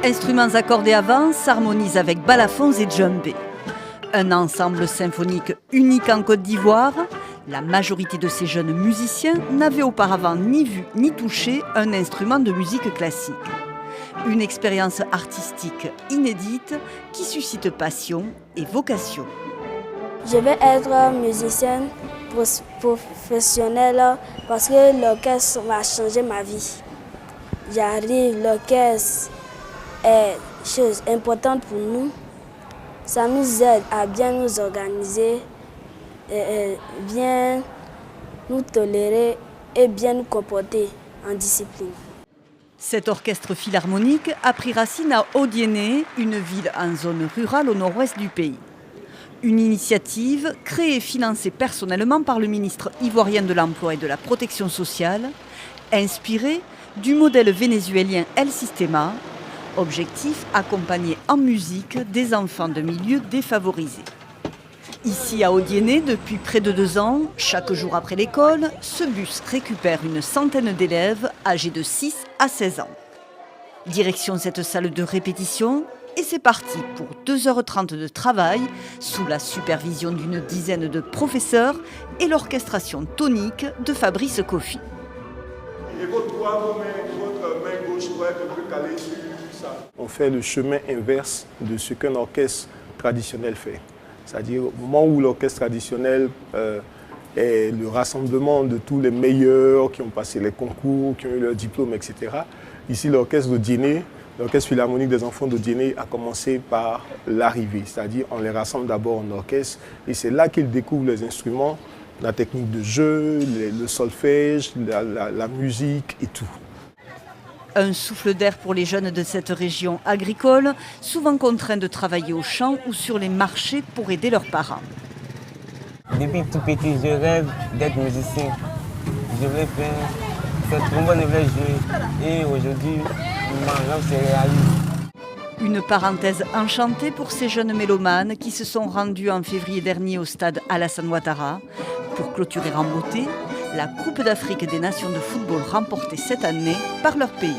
Instruments accordés avant s'harmonisent avec balafons et djembé. Un ensemble symphonique unique en Côte d'Ivoire. La majorité de ces jeunes musiciens n'avaient auparavant ni vu ni touché un instrument de musique classique. Une expérience artistique inédite qui suscite passion et vocation. Je vais être musicienne professionnelle parce que l'orchestre m'a changé ma vie. J'arrive, l'orchestre est chose importante pour nous. Ça nous aide à bien nous organiser, bien nous tolérer et bien nous comporter en discipline. Cet orchestre philharmonique a pris racine à Odiéné, une ville en zone rurale au nord-ouest du pays. Une initiative créée et financée personnellement par le ministre ivoirien de l'Emploi et de la Protection sociale, inspirée du modèle vénézuélien El Sistema. Objectif, accompagner en musique des enfants de milieux défavorisés. Ici à Odiéné, depuis près de 2 ans, chaque jour après l'école, ce bus récupère une centaine d'élèves âgés de 6 à 16 ans. Direction cette salle de répétition et c'est parti pour 2h30 de travail sous la supervision d'une dizaine de professeurs et l'orchestration tonique de Fabrice Kofi. Et votre main gauche doit être un peu calée sur ça. On fait le chemin inverse de ce qu'un orchestre traditionnel fait. C'est-à-dire au moment où l'orchestre traditionnel est le rassemblement de tous les meilleurs qui ont passé les concours, qui ont eu leur diplôme, etc. Ici, l'orchestre d'Odiéné, l'orchestre philharmonique des enfants d'Odiéné a commencé par l'arrivée. C'est-à-dire on les rassemble d'abord en orchestre et c'est là qu'ils découvrent les instruments, la technique de jeu, le solfège, la musique et tout. Un souffle d'air pour les jeunes de cette région agricole, souvent contraints de travailler au champ ou sur les marchés pour aider leurs parents. Depuis tout petit, je rêve d'être musicien. Je voulais faire cette trombone, je voulais jouer. Et aujourd'hui, mon rêve s'est réalisé. Une parenthèse enchantée pour ces jeunes mélomanes qui se sont rendus en février dernier au stade Alassane Ouattara pour clôturer en beauté la Coupe d'Afrique des Nations de football remportée cette année par leur pays.